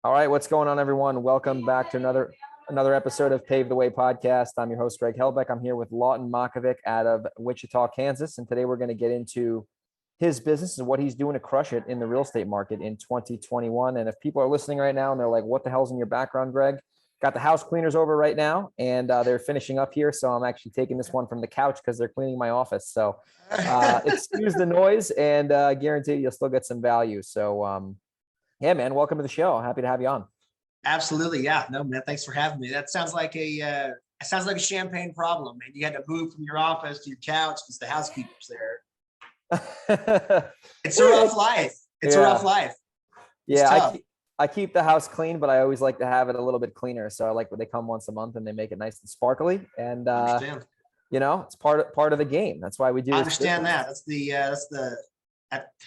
All right, what's going on, everyone? Welcome back to another episode of Pave the Way Podcast. I'm your host, Greg Helbeck. I'm here with Lawton Makovec out of Wichita, Kansas, and today we're going to get into his business and what he's doing to crush it in the real estate market in 2021. And if people are listening right now and they're like, "What the hell's in your background, Greg?" Got the house cleaners over right now, and they're finishing up here, so I'm actually taking this one from the couch because they're cleaning my office. So excuse the noise, and guarantee you'll still get some value. So. Yeah, man. Welcome to the show. Happy to have you on. Absolutely. Yeah. No, man. Thanks for having me. That sounds like a champagne problem, man. You had to move from your office to your couch because the housekeeper's there. It's a rough life. It's a rough life. Yeah. I keep the house clean, but I always like to have it a little bit cleaner. So I like when they come once a month and they make it nice and sparkly. And, it's part of the game. That's why we do. I understand that.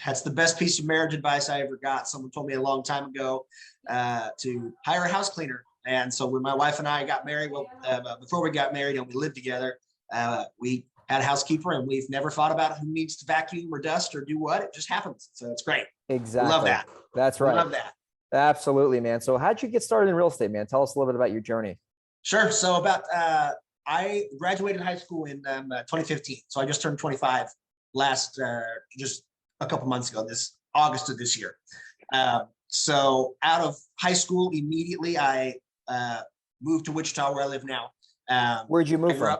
That's the best piece of marriage advice I ever got. Someone told me a long time ago to hire a house cleaner. And so when my wife and I got married, before we got married and we lived together, we had a housekeeper, and we've never thought about who needs to vacuum or dust or do what. It just happens. So it's great. Exactly. Love that. That's right. Love that. Absolutely, man. So how'd you get started in real estate, man? Tell us a little bit about your journey. Sure. So I graduated high school in 2015. So I just turned 25 just a couple months ago, this August of this year. So out of high school, immediately I moved to Wichita, where I live now. Where'd you move from?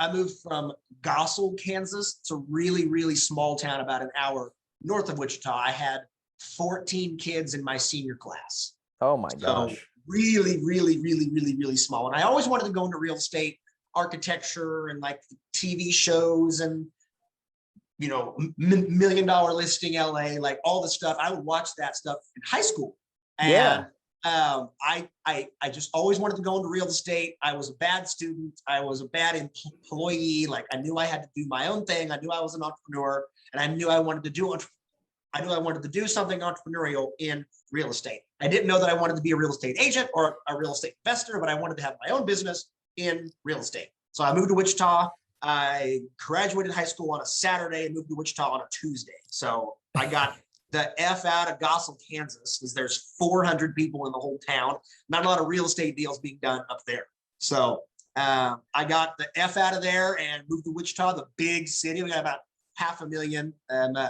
I moved from Gossel, Kansas. It's a really, really small town about an hour north of Wichita. I had 14 kids in my senior class. Oh my gosh. So really, really, really, really, really small. And I always wanted to go into real estate, architecture, and like TV shows and $1 million listing LA, like all the stuff. I would watch that stuff in high school. And I just always wanted to go into real estate. I was a bad student. I was a bad employee. Like I knew I had to do my own thing. I knew I was an entrepreneur, and I knew I wanted to do something entrepreneurial in real estate. I didn't know that I wanted to be a real estate agent or a real estate investor, but I wanted to have my own business in real estate. So I moved to Wichita. I graduated high school on a Saturday and moved to Wichita on a Tuesday. So I got the F out of Gossel, Kansas, because there's 400 people in the whole town. Not a lot of real estate deals being done up there. So I got the F out of there and moved to Wichita, the big city. We got about 500,000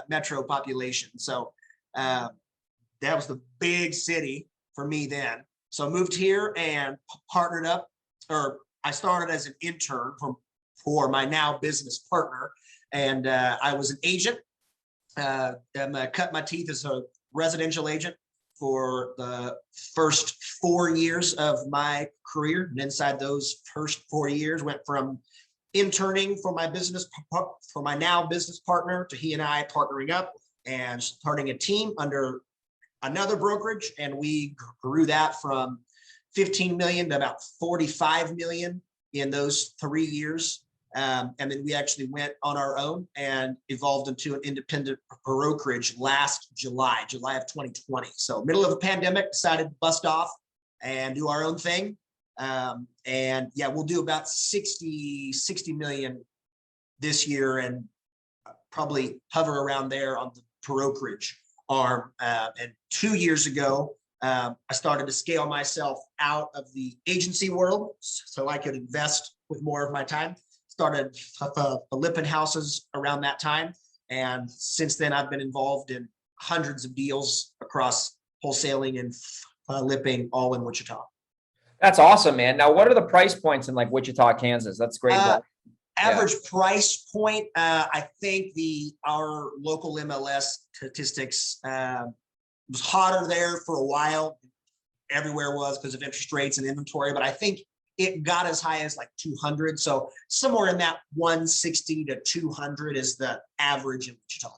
metro population. So that was the big city for me then. So I moved here and partnered up, or I started as an intern for my now business partner. And I was an agent. Cut my teeth as a residential agent for the first 4 years of my career. And inside those first 4 years, went from interning for my now business partner to he and I partnering up and starting a team under another brokerage. And we grew that from 15 million to about 45 million in those 3 years. And then we actually went on our own and evolved into an independent brokerage last July of 2020. So middle of the pandemic, decided to bust off and do our own thing. And yeah, we'll do about 60 million this year and probably hover around there on the brokerage arm. And 2 years ago, I started to scale myself out of the agency world so I could invest with more of my time. Started flipping houses around that time. And since then, I've been involved in hundreds of deals across wholesaling and flipping, all in Wichita. That's awesome, man. Now, what are the price points in like Wichita, Kansas? That's great. Average price point, I think our local MLS statistics was hotter there for a while. Everywhere was because of interest rates and inventory, but I think it got as high as like 200. So somewhere in that 160 to 200 is the average in Wichita.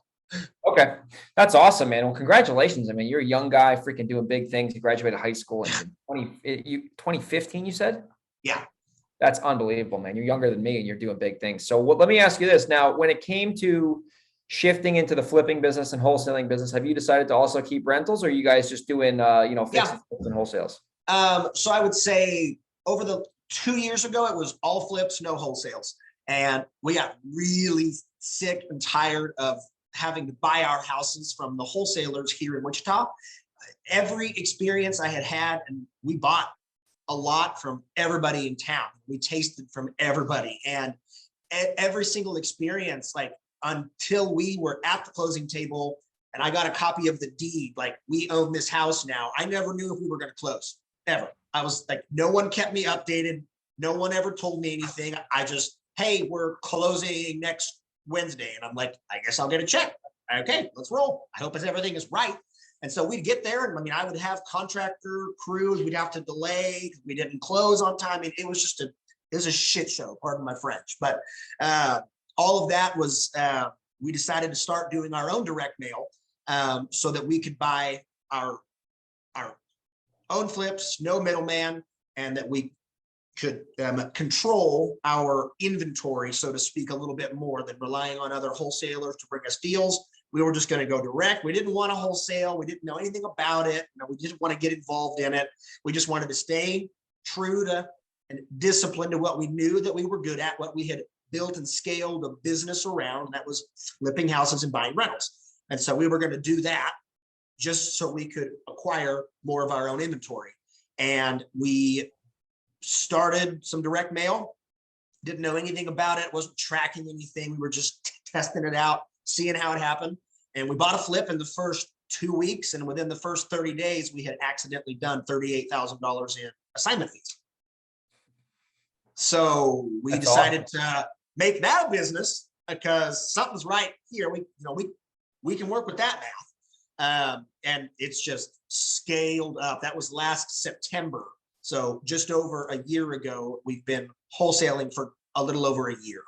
Okay. That's awesome, man. Well, congratulations. I mean, you're a young guy freaking doing big things. You graduated high school in 2015, you said? Yeah. That's unbelievable, man. You're younger than me and you're doing big things. So let me ask you this. Now, when it came to shifting into the flipping business and wholesaling business, have you decided to also keep rentals, or are you guys just doing, fixes and wholesales? So I would say over the 2 years ago, it was all flips, no wholesales. And we got really sick and tired of having to buy our houses from the wholesalers here in Wichita. every experience I had, and we bought a lot from everybody in town. We tasted from everybody, and every single experience, like until we were at the closing table and I got a copy of the deed, like we own this house now. I never knew if we were going to close ever. I was like, no one kept me updated. No one ever told me anything. I just, hey, we're closing next Wednesday. And I'm like, I guess I'll get a check. Okay, let's roll. I hope everything is right. And so we'd get there, and I mean, I would have contractor crews. We'd have to delay. We didn't close on time. It was just it was a shit show. Pardon my French. But all of that was, we decided to start doing our own direct mail so that we could buy our own flips, no middleman, and that we could control our inventory, so to speak, a little bit more than relying on other wholesalers to bring us deals. We were just going to go direct. We didn't want to wholesale. We didn't know anything about it. We didn't want to get involved in it. We just wanted to stay true to and disciplined to what we knew that we were good at, what we had built and scaled a business around, and that was flipping houses and buying rentals. And so we were going to do that just so we could acquire more of our own inventory. And we started some direct mail, didn't know anything about it, wasn't tracking anything. We were just testing it out, seeing how it happened. And we bought a flip in the first 2 weeks. And within the first 30 days, we had accidentally done $38,000 in assignment fees. So we decided to make that a business because something's right here. We can work with that math. And it's just scaled up. That was last September. So just over a year ago, we've been wholesaling for a little over a year.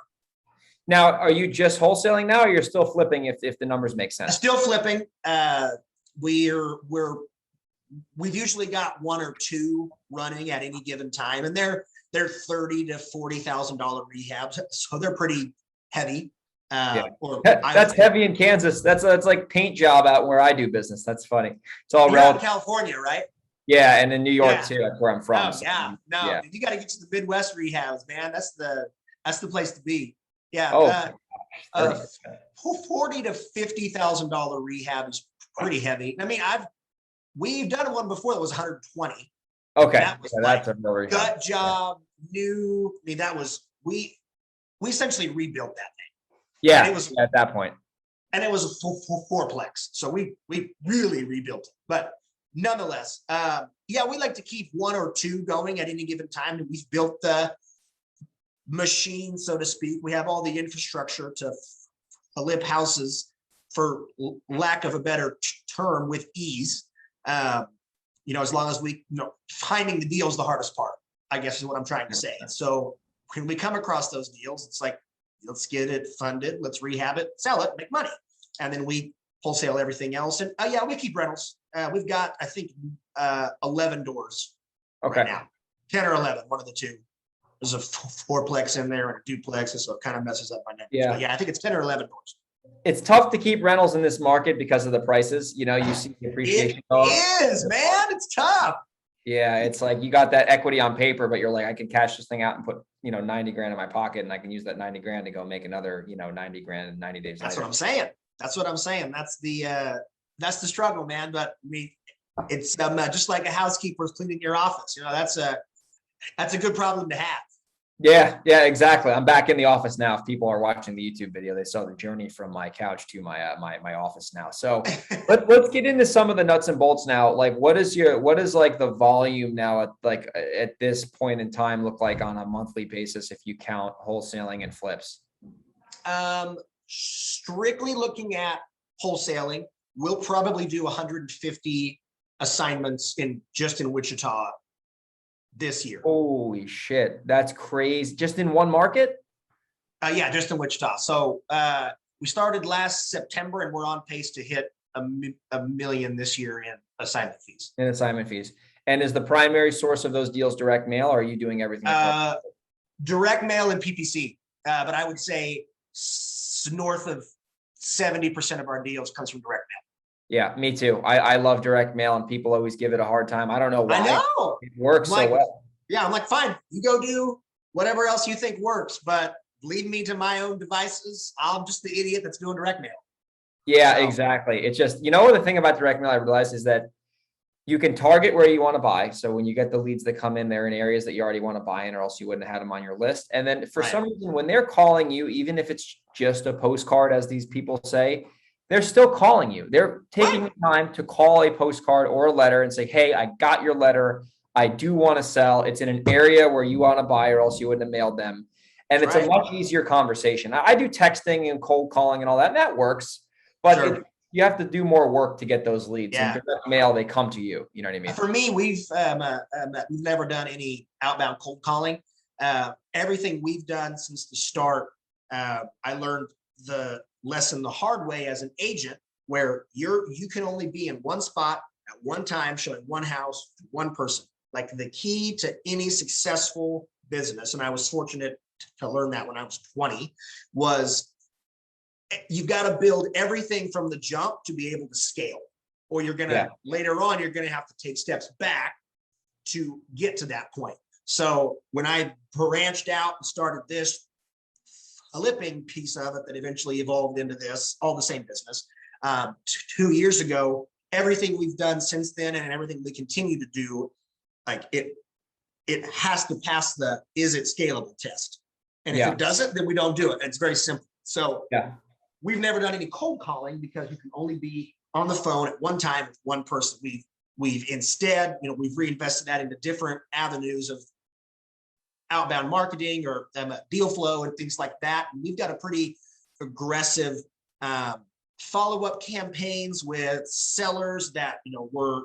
Now, are you just wholesaling now, or you're still flipping if the numbers make sense? Still flipping. We've usually got one or two running at any given time, and they're $30,000 to $40,000 rehabs, so they're pretty heavy. That's heavy in Kansas. That's like paint job out where I do business. That's funny. It's all relative. In California, right? Yeah, and in New York too. That's where I'm from. Oh, so, you got to get to the Midwest rehabs, man. That's the place to be. Yeah. $40,000 to $50,000 rehab is pretty heavy. I mean, we've done one before that was 120. Okay, that was that's a real rehab. Gut job, new. I mean, that was we essentially rebuilt that thing. Yeah, it was at that point, and it was a fourplex. So we really rebuilt it. But nonetheless, we like to keep one or two going at any given time. And we've built the machine, so to speak. We have all the infrastructure to flip houses, for lack of a better term, with ease. As long as finding the deal is the hardest part, I guess is what I'm trying to say. So when we come across those deals, it's like, let's get it funded, let's rehab it, sell it, make money. And then we wholesale everything else. And we keep rentals. We've got, I think, 11 doors right now, 10 or 11, one of the two. There's a fourplex in there and a duplex, so it kind of messes up my name. Yeah. But I think it's 10 or 11 doors. It's tough to keep rentals in this market because of the prices. You see the appreciation. It is, man. It's tough. Yeah, it's like you got that equity on paper, but you're like, I can cash this thing out and put 90 grand in my pocket, and I can use that 90 grand to go make another 90 grand in 90 days. That's what I'm saying. That's the struggle, man. But it's just like a housekeeper cleaning your office. That's a good problem to have. Yeah, exactly. I'm back in the office now. If people are watching the YouTube video, they saw the journey from my couch to my my office now. So let's get into some of the nuts and bolts now. Like, what is like the volume now at this point in time look like on a monthly basis if you count wholesaling and flips? Strictly looking at wholesaling, we'll probably do 150 assignments in Wichita this year. Holy shit. That's crazy. Just in one market? Just in Wichita. So we started last September, and we're on pace to hit a million this year in assignment fees. And is the primary source of those deals direct mail, or are you doing everything? Direct mail and PPC. But I would say north of 70% of our deals comes from direct mail. Yeah, me too. I love direct mail, and people always give it a hard time. I don't know why. I know. It works so well. Yeah, I'm like, fine, you go do whatever else you think works, but leave me to my own devices. I'm just the idiot that's doing direct mail. Yeah, exactly. It's just, the thing about direct mail I realized is that you can target where you want to buy. So when you get the leads that come in, they're in areas that you already want to buy in, or else you wouldn't have had them on your list. And then for some reason, when they're calling you, even if it's just a postcard, as these people say, they're still calling you. They're taking the time to call a postcard or a letter and say, hey, I got your letter. I do want to sell. It's in an area where you want to buy, or else you wouldn't have mailed them. And it's a much easier conversation. I do texting and cold calling and all that, and that works. But you have to do more work to get those leads. Yeah. And direct mail, they come to you. You know what I mean? For me, we've never done any outbound cold calling. Everything we've done since the start, I learned the lesson the hard way as an agent, where you can only be in one spot at one time, showing one house, one person. Like the key to any successful business, and I was fortunate to learn that when I was 20, was you've got to build everything from the jump to be able to scale, or you're going to later on, you're going to have to take steps back to get to that point. So when I branched out and started this flipping piece of it that eventually evolved into this, all the same business, 2 years ago, everything we've done since then and everything we continue to do, like it has to pass the, is it scalable test? And if it doesn't, then we don't do it. It's very simple. So we've never done any cold calling because you can only be on the phone at one time with one person. We've instead, we've reinvested that into different avenues of outbound marketing or deal flow and things like that. And we've got a pretty aggressive follow-up campaigns with sellers that, were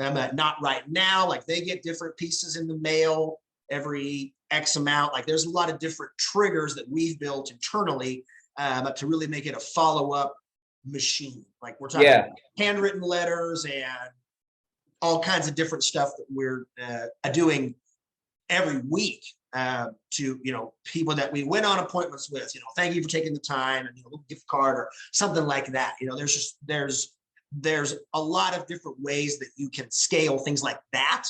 not right now, like they get different pieces in the mail every X amount. Like there's a lot of different triggers that we've built internally to really make it a follow-up machine. Like we're talking handwritten letters and all kinds of different stuff that we're doing every week to, people that we went on appointments with, thank you for taking the time, and, a little gift card or something like that. There's a lot of different ways that you can scale things like that,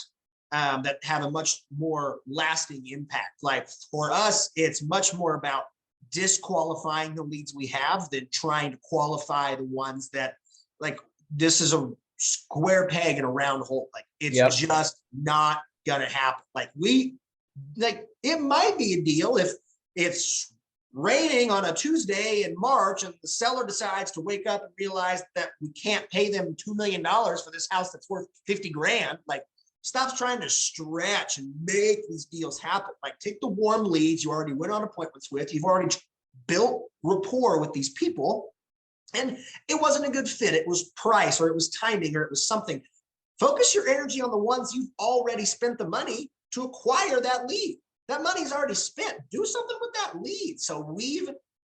that have a much more lasting impact. Like for us, it's much more about disqualifying the leads we have than trying to qualify the ones that, like, this is a square peg in a round hole. Like it's just not gonna happen. It might be a deal if it's raining on a Tuesday in March and the seller decides to wake up and realize that we can't pay them $2 million for this house that's worth 50 grand. Like, stop trying to stretch and make these deals happen. Like, take the warm leads you already went on appointments with. You've already built rapport with these people, and it wasn't a good fit. It was price, or it was timing, or it was something. Focus your energy on the ones you've already spent the money to acquire that lead. That money's already spent. Do something with that lead. So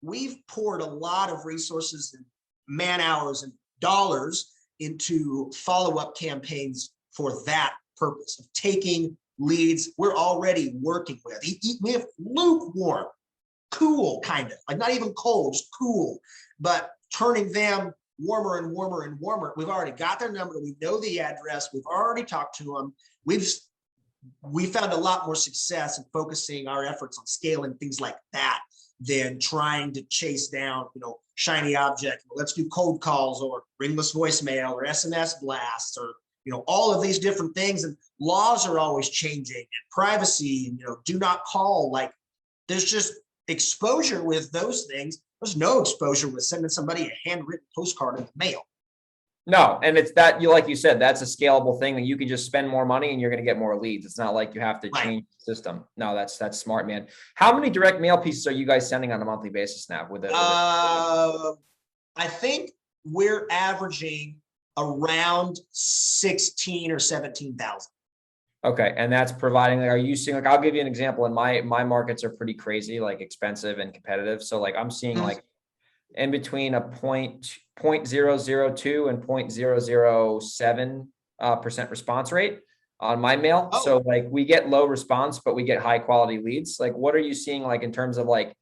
we've poured a lot of resources and man hours and dollars into follow-up campaigns for that purpose of taking leads we're already working with. We have lukewarm, cool, kind of, like not even cold, just cool, but turning them warmer and warmer and warmer. We've already got their number. We know the address. We've already talked to them. We found a lot more success in focusing our efforts on scaling things like that than trying to chase down, shiny object. Let's do cold calls or ringless voicemail or SMS blasts or, all of these different things. And laws are always changing, and privacy, and, do not call. Like, there's just exposure with those things. There's no exposure with sending somebody a handwritten postcard in the mail. No, and it's that, like you said, that's a scalable thing that you can just spend more money and you're going to get more leads. It's not like you have to change the system. No, that's smart, man. How many direct mail pieces are you guys sending on a monthly basis now? I think we're averaging around 16 or 17,000. Okay, and that's providing. Like, are you seeing? Like, I'll give you an example. And my markets are pretty crazy, like expensive and competitive. So, like, I'm seeing like in between a 0.002 and 0.007% response rate on my mail. Oh. So like we get low response, but we get high quality leads. Like, what are you seeing like in terms of like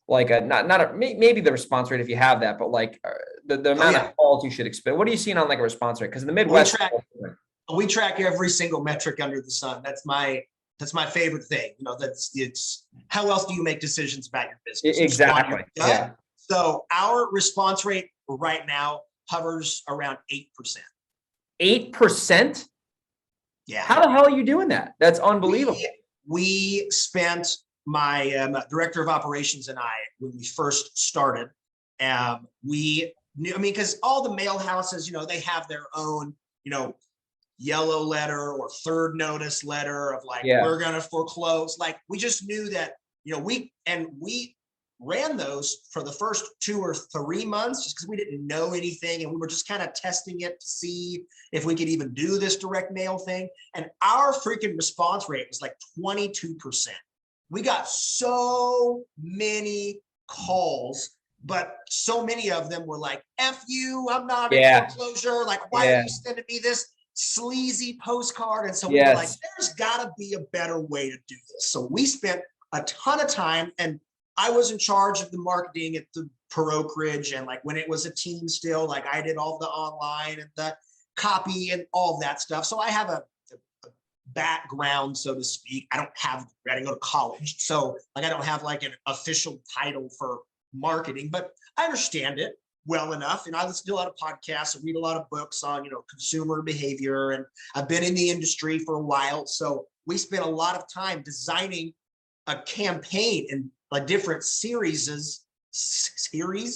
maybe the response rate if you have that, but like the amount of calls you should expect. What are you seeing on like a response rate? Because in the Midwest, we track every single metric under the sun. That's my favorite thing. It's how else do you make decisions about your business? Exactly. Yeah. So our response rate right now hovers around 8%. 8%? Yeah. How the hell are you doing that? That's unbelievable. We spent my director of operations and I, when we first started, we knew, because all the mail houses, they have their own, yellow letter or third notice letter of like, we're going to foreclose. Like, we just knew that, we ran those for the first 2 or 3 months just because we didn't know anything. And we were just kind of testing it to see if we could even do this direct mail thing. And our freaking response rate was like 22%. We got so many calls, but so many of them were like, F you, I'm not in foreclosure. Like, why are you sending me this sleazy postcard? And so we were like, there's gotta be a better way to do this. So we spent a ton of time, and I was in charge of the marketing at the brokerage. And like, when it was a team still, like, I did all the online and the copy and all of that stuff. So I have a background, so to speak. I didn't go to college. So like, I don't have like an official title for marketing, but I understand it well enough. And I listen to a lot of podcasts and read a lot of books on, consumer behavior. And I've been in the industry for a while. So we spent a lot of time designing a campaign and like different sequences, sure,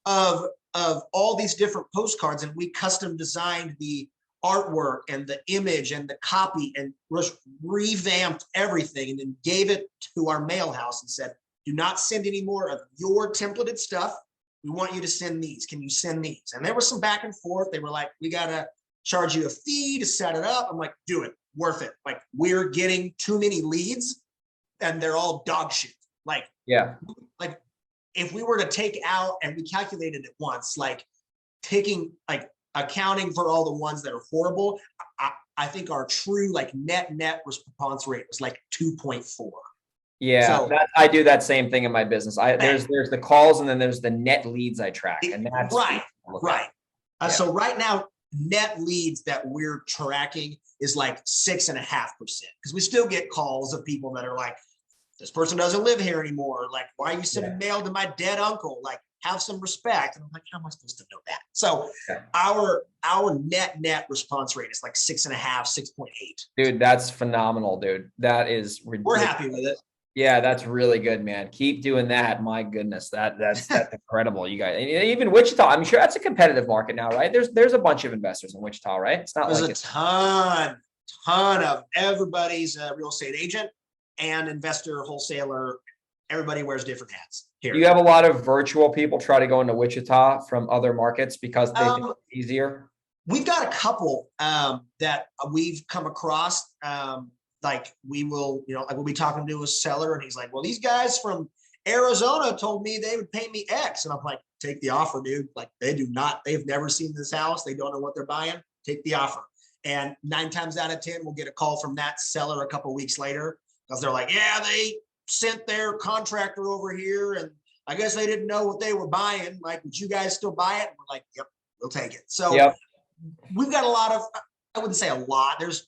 of all these different postcards. And we custom designed the artwork and the image and the copy and just revamped everything, and then gave it to our mail house and said, do not send any more of your templated stuff. We want you to send these. Can you send these? And there was some back and forth. They were like, we got to charge you a fee to set it up. I'm like, do it. Worth it. Like, we're getting too many leads and they're all dog shit. Like, if we were to take out, and we calculated it once, like accounting for all the ones that are horrible, I think our true like net response rate was like 2.4. Yeah, so, I do that same thing in my business. There's the calls, and then there's the net leads I track, and that's right. So right now, net leads that we're tracking is like 6.5%, because we still get calls of people that are like, this person doesn't live here anymore. Like, why are you sending mail to my dead uncle? Like, have some respect. And I'm like, how am I supposed to know that? So our net response rate is like 6.5, 6.8. Dude, that's phenomenal, dude. That is ridiculous. We're happy with it. Yeah, that's really good, man. Keep doing that. My goodness, that's incredible. You guys, even Wichita. I'm sure that's a competitive market now, right? There's a bunch of investors in Wichita, right? It's not there's a ton of everybody's a real estate agent and investor, wholesaler. Everybody wears different hats here. Do you have a lot of virtual people try to go into Wichita from other markets because they think it's easier? We've got a couple that we've come across. Like, we will, like, we'll be talking to a seller, and he's like, well, these guys from Arizona told me they would pay me X. And I'm like, take the offer, dude. Like, they've never seen this house. They don't know what they're buying. Take the offer. And 9 times out of 10, we'll get a call from that seller a couple of weeks later, because they're like, yeah, they sent their contractor over here, and I guess they didn't know what they were buying. Like, would you guys still buy it? And we're like, yep, we'll take it. So we've got a lot of, I wouldn't say a lot. There's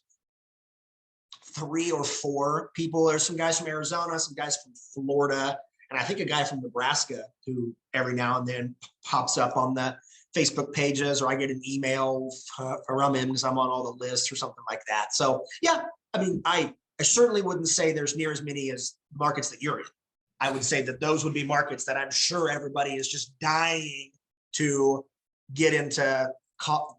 3 or 4 people. There's some guys from Arizona, some guys from Florida, and I think a guy from Nebraska who every now and then pops up on the Facebook pages, or I get an email from him because I'm on all the lists or something like that. So yeah, I mean, I certainly wouldn't say there's near as many as markets that you're in. I would say that those would be markets that I'm sure everybody is just dying to get into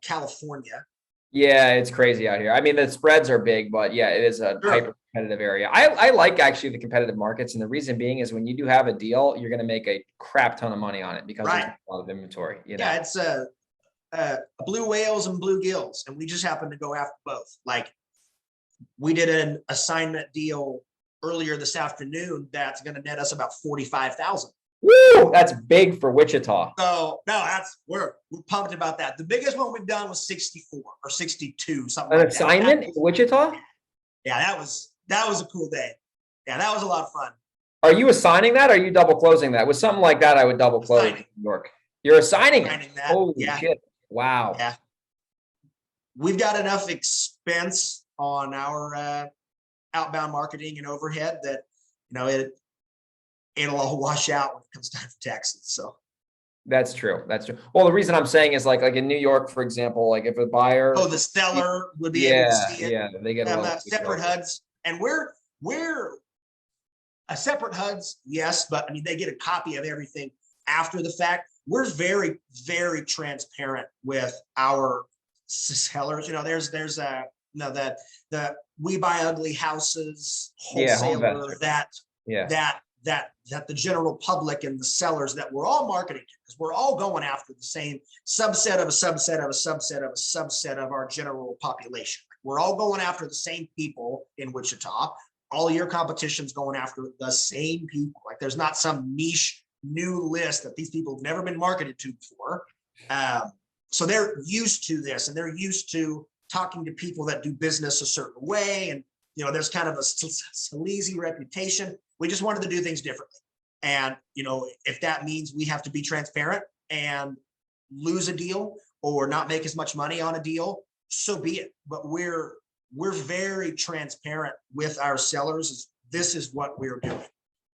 California. Yeah, it's crazy out here. I mean, the spreads are big, but yeah, it is a hyper competitive area. I like actually the competitive markets, and the reason being is when you do have a deal, you're going to make a crap ton of money on it because there's a lot of inventory. Yeah, it's blue whales and blue gills, and we just happen to go after both. Like, we did an assignment deal earlier this afternoon that's going to net us about $45,000. Woo! That's big for Wichita. So no, we're pumped about that. The biggest one we've done was 64 or 62, something An like assignment in Wichita? Yeah, that was a cool day. Yeah, that was a lot of fun. Are you assigning that, or are you double closing that? With something like that, I would double close in New York. You're assigning it. That. Holy shit. Wow. Yeah. We've got enough expense on our outbound marketing and overhead that, it'll all wash out when it comes time for taxes. So That's true. That's true. Well, the reason I'm saying is like in New York, for example, like if a buyer, Oh, the seller would be able to see it. yeah, they get a lot of Separate HUDs, and we're a separate HUDs, yes, but I mean they get a copy of everything after the fact. We're very, very transparent with our sellers. You know, there's a that the We Buy Ugly Houses wholesaler that the general public and the sellers that we're all marketing to, because we're all going after the same subset of a subset of a subset of a subset of our general population. We're all going after the same people in Wichita. All your competition's going after the same people. Like there's not some niche new list that these people have never been marketed to before. So they're used to this, and they're used to talking to people that do business a certain way. And, you know, there's kind of a sleazy reputation. We just wanted to do things differently. And, you know, if that means we have to be transparent and lose a deal or not make as much money on a deal, so be it. But we're very transparent with our sellers. This is what we're doing.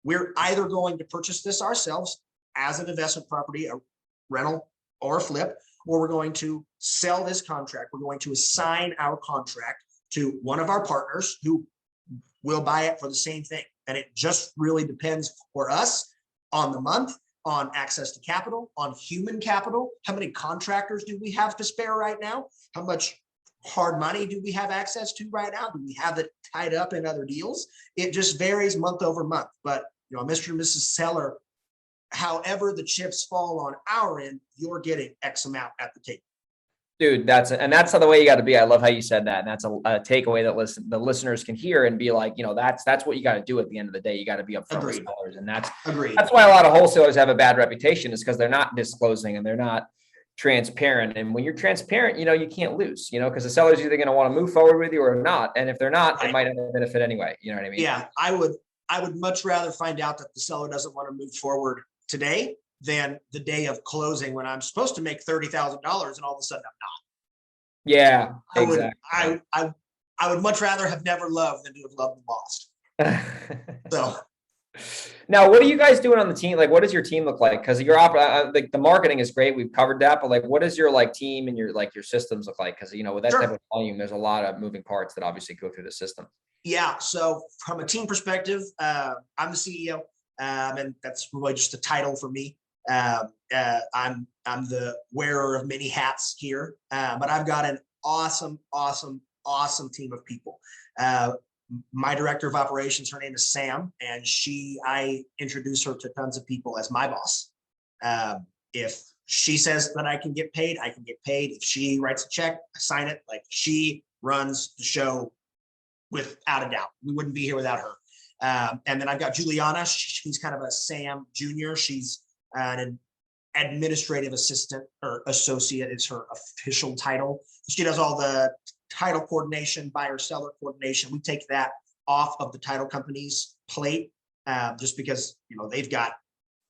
We're either going to purchase this ourselves as an investment property, a rental or a flip, or we're going to sell this contract. We're going to assign our contract to one of our partners who will buy it for the same thing. And it just really depends for us on the month, on access to capital, on human capital. How many contractors do we have to spare right now? How much hard money do we have access to right now? Do we have it tied up in other deals? It just varies month over month. But, you know, Mr. and Mrs. Seller, however the chips fall on our end, you're getting X amount at the table. Dude, that's how the way you got to be. I love how you said that. And that's a takeaway that the listeners can hear and be like, you know, that's what you got to do at the end of the day. You got to be upfront with sellers. And that's why a lot of wholesalers have a bad reputation, is because they're not disclosing and they're not transparent. And when you're transparent, you know, you can't lose, you know, because the seller's either going to want to move forward with you or not. And if they're not, they might have a benefit anyway. You know what I mean? Yeah, I would much rather find out that the seller doesn't want to move forward today than the day of closing when I'm supposed to make $30,000 and all of a sudden I'm not. Yeah, exactly. I would much rather have never loved than to have loved and lost. So now, what are you guys doing on the team? Like, what does your team look like? Because your the marketing is great. We've covered that, but like, what does your like team and your systems look like? Because, you know, with that type of volume, there's a lot of moving parts that obviously go through the system. Yeah. So from a team perspective, I'm the CEO, and that's really just a title for me. I'm the wearer of many hats here, but I've got an awesome team of people. My director of operations, her name is Sam, and I introduce her to tons of people as my boss. If she says that I can get paid, I can get paid. If she writes a check, I sign it. Like, she runs the show without a doubt. We wouldn't be here without her. And then I've got Juliana. She's kind of a Sam Junior. She's an administrative assistant, or associate is her official title. She does all the title coordination, buyer seller coordination. We take that off of the title company's plate, just because, you know, they've got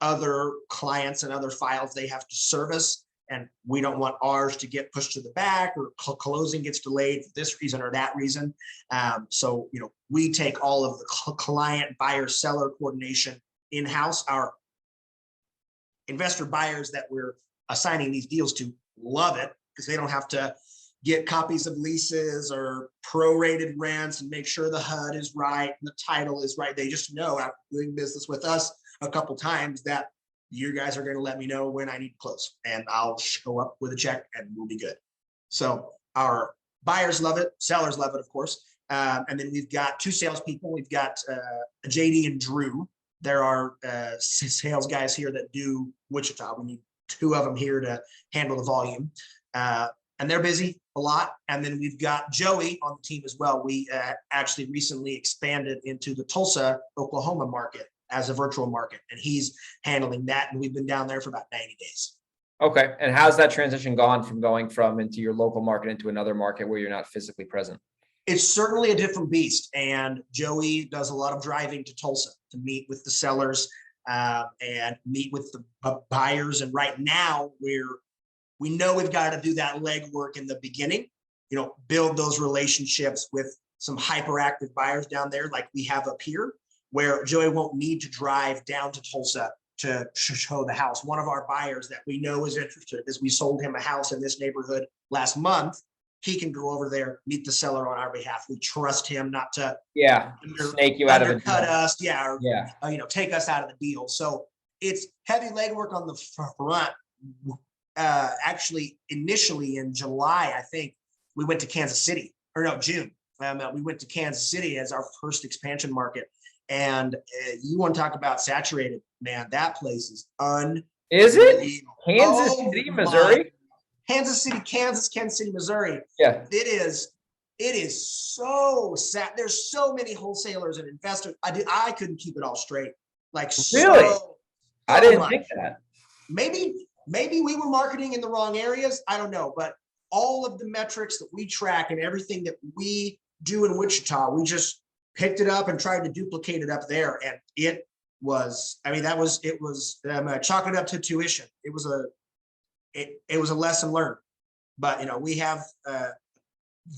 other clients and other files they have to service, and we don't want ours to get pushed to the back, or closing gets delayed for this reason or that reason. So, you know, we take all of the client buyer seller coordination in-house. Our investor buyers that we're assigning these deals to love it, because they don't have to get copies of leases or prorated rents and make sure the HUD is right and the title is right. They just know, after doing business with us a couple times, that you guys are going to let me know when I need to close, and I'll show up with a check and we'll be good. So our buyers love it. Sellers love it, of course. And then we've got two salespeople. We've got JD and Drew. There are sales guys here that do Wichita. We need two of them here to handle the volume. And they're busy a lot. And then we've got Joey on the team as well. We actually recently expanded into the Tulsa, Oklahoma market as a virtual market, and he's handling that. And we've been down there for about 90 days. Okay. And how's that transition gone from going from into your local market into another market where you're not physically present? It's certainly a different beast. And Joey does a lot of driving to Tulsa to meet with the sellers and meet with the buyers. And right now we know we've got to do that legwork in the beginning, you know, build those relationships with some hyperactive buyers down there like we have up here, where Joey won't need to drive down to Tulsa to show the house. One of our buyers that we know is interested, is we sold him a house in this neighborhood last month. He can go over there, meet the seller on our behalf. We trust him not to snake you out of a deal. us, or take us out of the deal. So it's heavy legwork on the front. Actually, initially in July, I think we went to Kansas City, or no, June. We went to Kansas City as our first expansion market. And you want to talk about saturated, man, that place is unbelievable. Is it? Kansas City, Missouri? Kansas City, Missouri. Yeah. It is so sad. There's so many wholesalers and investors. I couldn't keep it all straight. Like, really? I didn't much. think that. Maybe we were marketing in the wrong areas. I don't know. But all of the metrics that we track and everything that we do in Wichita, we just picked it up and tried to duplicate it up there. And it was chalk it up to tuition. It was a lesson learned. But, we have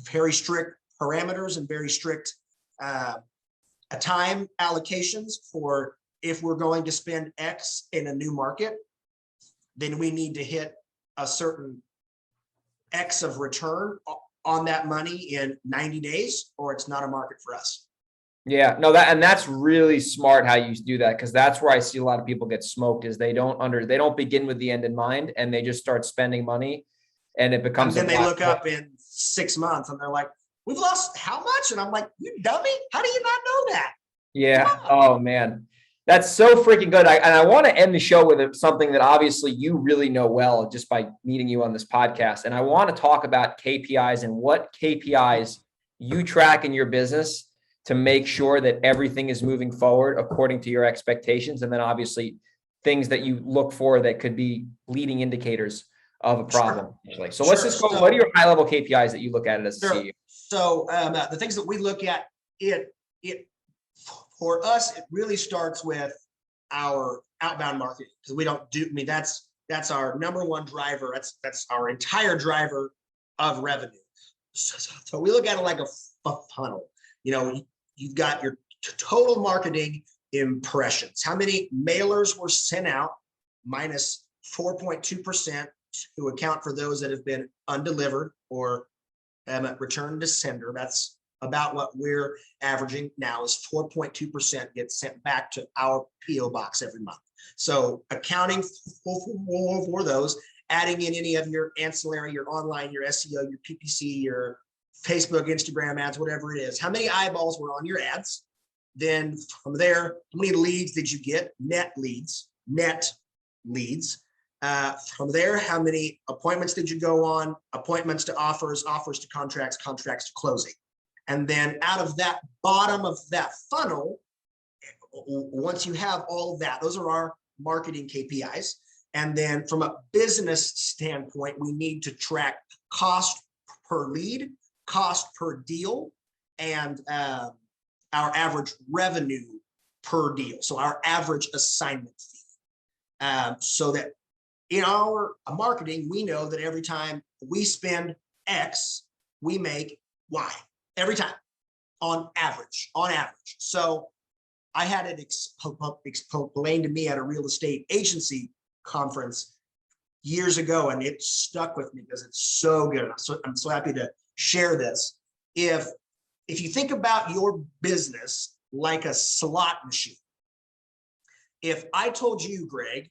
very strict parameters and very strict time allocations for, if we're going to spend X in a new market, then we need to hit a certain X of return on that money in 90 days, or it's not a market for us. Yeah, no, that's really smart how you do that, because that's where I see a lot of people get smoked, is they don't begin with the end in mind, and they just start spending money, and it becomes. And then they look up in 6 months and they're like, "We've lost how much?" And I'm like, "You dummy! How do you not know that?" Yeah. Oh man, that's so freaking good. I want to end the show with something that obviously you really know well just by meeting you on this podcast, and I want to talk about KPIs and what KPIs you track in your business to make sure that everything is moving forward according to your expectations. And then obviously things that you look for that could be leading indicators of a problem. Sure. So let's just go. What are your high level KPIs that you look at it as a CEO? So the things that we look at, for us, it really starts with our outbound marketing, because we don't do, that's our number one driver. That's our entire driver of revenue. So we look at it like a funnel. You've got your total marketing impressions. How many mailers were sent out, minus 4.2% to account for those that have been undelivered or returned to sender. That's about what we're averaging now, is 4.2% get sent back to our PO box every month. So accounting for those, adding in any of your ancillary, your online, your SEO, your PPC, your Facebook, Instagram ads, whatever it is. How many eyeballs were on your ads? Then from there, how many leads did you get? Net leads. From there, how many appointments did you go on? Appointments to offers, offers to contracts, contracts to closing. And then out of that bottom of that funnel, once you have all of that, those are our marketing KPIs. And then from a business standpoint, we need to track cost per lead, cost per deal, and our average revenue per deal. So our average assignment fee. So that in our marketing, we know that every time we spend X, we make Y every time on average. So I had it explained to me at a real estate agency conference years ago, and it stuck with me because it's so good. I'm so happy to share this. If you think about your business like a slot machine, if I told you, Greg,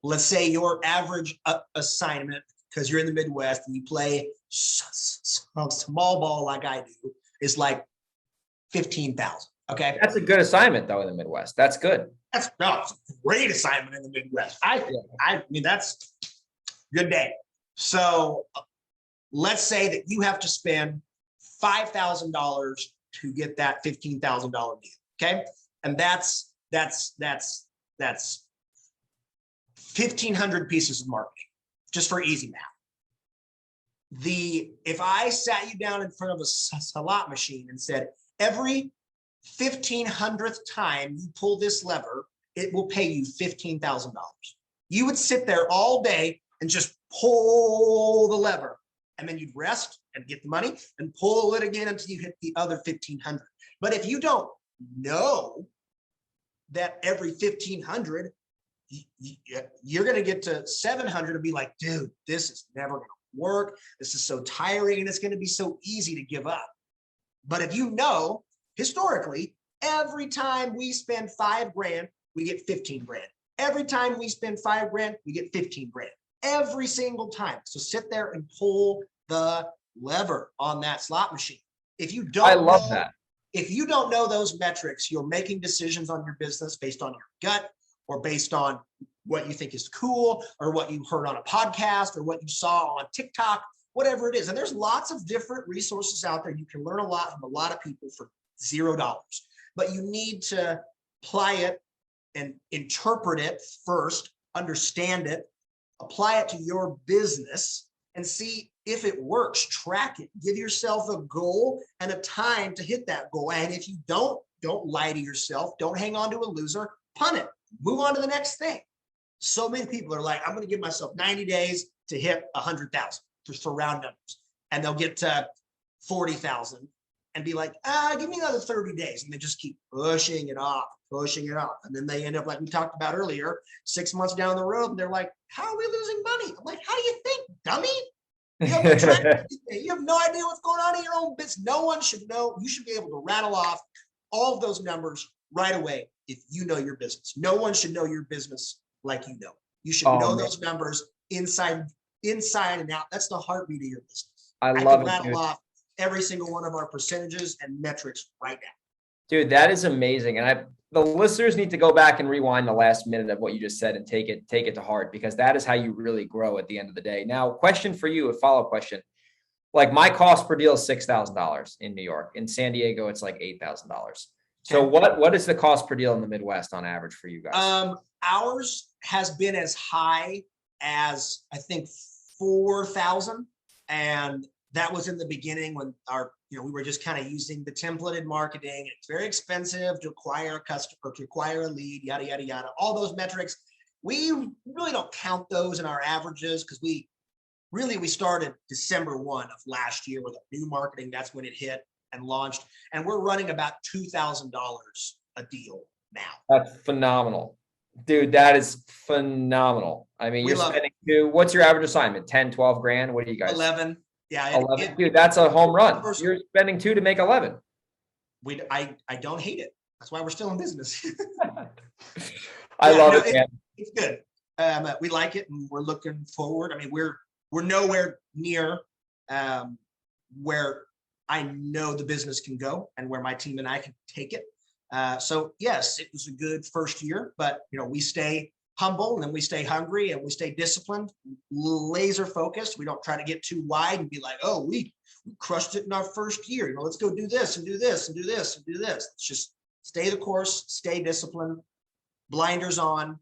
let's say your average assignment, because you're in the Midwest and you play some small ball like I do, is like 15,000. Okay, that's a good assignment though in the Midwest. That's good. It's a great assignment in the Midwest. I mean, that's a good day. So let's say that you have to spend $5,000 to get that $15,000 deal. Okay, and that's 1,500 pieces of marketing, just for easy math. If I sat you down in front of a slot machine and said, every 1,500th time you pull this lever, it will pay you $15,000. You would sit there all day and just pull the lever, and then you'd rest and get the money and pull it again until you hit the other 1,500. But if you don't know that every 1,500 you're going to get to 700 and be like, dude, this is never going to work. This is so tiring and it's going to be so easy to give up. But if you know, historically, every time we spend $5,000, we get 15 grand. Every time we spend $5,000, we get 15 grand. Every single time. So sit there and pull the lever on that slot machine. If you don't, I love that. If you don't know those metrics, you're making decisions on your business based on your gut or based on what you think is cool or what you heard on a podcast or what you saw on TikTok, whatever it is. And there's lots of different resources out there. You can learn a lot from a lot of people for $0, but you need to apply it and interpret it first, understand it, apply it to your business and see if it works. Track it, give yourself a goal and a time to hit that goal. And if you don't lie to yourself. Don't hang on to a loser, punt it, move on to the next thing. So many people are like, I'm going to give myself 90 days to hit 100,000 just for round numbers. And they'll get to 40,000 and be like, give me another 30 days. And they just keep pushing it off. And then they end up, like we talked about earlier, 6 months down the road, and they're like, how are we losing money? I'm like, how do you think, dummy? You have no idea what's going on in your own business. No one should know. You should be able to rattle off all of those numbers right away if you know your business. No one should know your business like you know. You should know those numbers inside and out. That's the heartbeat of your business. I love can it, rattle dude. off every single one of our percentages and metrics right now. Dude, that is amazing. And the listeners need to go back and rewind the last minute of what you just said and take it to heart, because that is how you really grow at the end of the day. Now, question for you, a follow-up question. Like, my cost per deal is $6,000 in New York. In San Diego, it's like $8,000. So what is the cost per deal in the Midwest on average for you guys? Ours has been as high as, I think, 4,000. And that was in the beginning when we were just kind of using the templated marketing. It's very expensive to acquire a customer, to acquire a lead, yada, yada, yada. All those metrics, we really don't count those in our averages because we started December 1 of last year with a new marketing. That's when it hit and launched. And we're running about $2,000 a deal now. That's phenomenal. Dude, that is phenomenal. I mean, you're spending what's your average assignment? 10, 12 grand? What do you guys? 11. Yeah. 11. Dude, that's a home run. You're spending 2 to make 11. I don't hate it. That's why we're still in business. I love it, man. It's good. We like it and we're looking forward. I mean, we're nowhere near where I know the business can go and where my team and I can take it. So yes, it was a good first year, but we stay humble and then we stay hungry and we stay disciplined, laser focused. We don't try to get too wide and be like, oh, we crushed it in our first year. Let's go do this and do this and do this and do this. Let's just stay the course, stay disciplined, blinders on,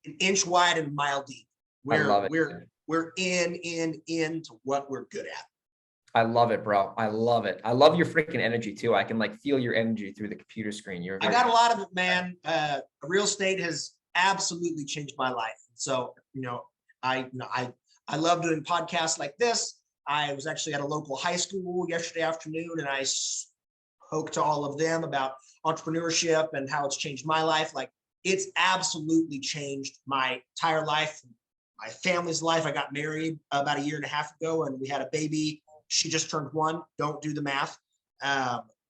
an inch wide and a mile deep. We're in to what we're good at. I love it, bro. I love it. I love your freaking energy too. I can feel your energy through the computer screen. I got a lot of it, man. Real estate has absolutely changed my life. So, I love doing podcasts like this. I was actually at a local high school yesterday afternoon and I spoke to all of them about entrepreneurship and how it's changed my life. Like, it's absolutely changed my entire life, my family's life. I got married about 1.5 years ago and we had a baby. She just turned 1. Don't do the math.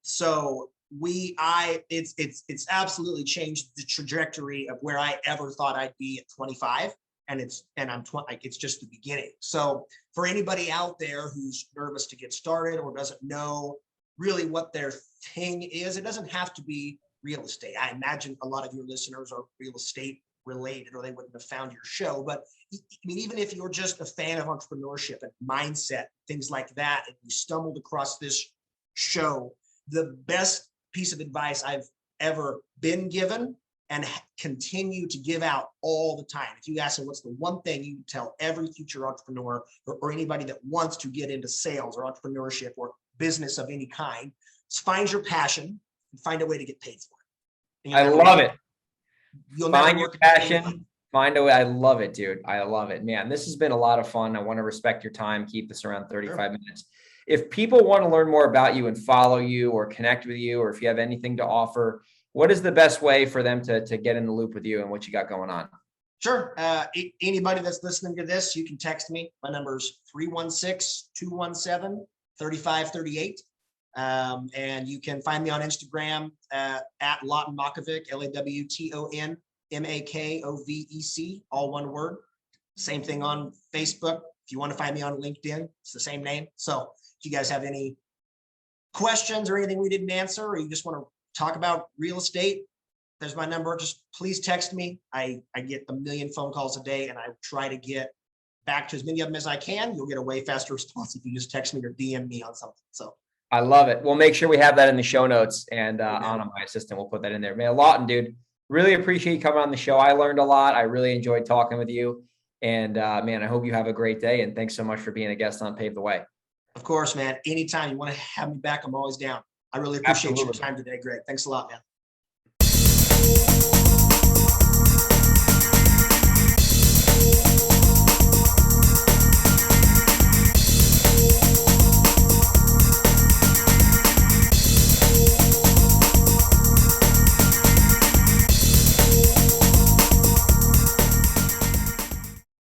So it's absolutely changed the trajectory of where I ever thought I'd be at 25. And I'm 20, like, it's just the beginning. So for anybody out there who's nervous to get started or doesn't know really what their thing is, it doesn't have to be real estate. I imagine a lot of your listeners are real estate related or they wouldn't have found your show. But I mean, even if you're just a fan of entrepreneurship and mindset, things like that, and you stumbled across this show, the best piece of advice I've ever been given and continue to give out all the time. If you ask them, what's the one thing you tell every future entrepreneur or anybody that wants to get into sales or entrepreneurship or business of any kind, is find your passion and find a way to get paid for it. I love it. Find your passion, find a way. I love it, dude. I love it, man. This has been a lot of fun. I want to respect your time. Keep this around 35 minutes. If people want to learn more about you and follow you or connect with you, or if you have anything to offer, what is the best way for them to get in the loop with you and what you got going on? Sure. Anybody that's listening to this, you can text me. My number is 316-217-3538. And you can find me on Instagram at Lawton Makovec, LAWTON MAKOVEC, all one word. Same thing on Facebook. If you want to find me on LinkedIn, it's the same name. So if you guys have any questions or anything we didn't answer, or you just want to talk about real estate, there's my number. Just please text me. I get a million phone calls a day, and I try to get back to as many of them as I can. You'll get a way faster response if you just text me or DM me on something. So I love it. We'll make sure we have that in the show notes, and Anna, my assistant, will put that in there. Man, Lawton, dude, really appreciate you coming on the show. I learned a lot. I really enjoyed talking with you. And man, I hope you have a great day. And thanks so much for being a guest on Pave the Way. Of course, man. Anytime you want to have me back, I'm always down. I really appreciate your time today, Greg. Thanks a lot, man.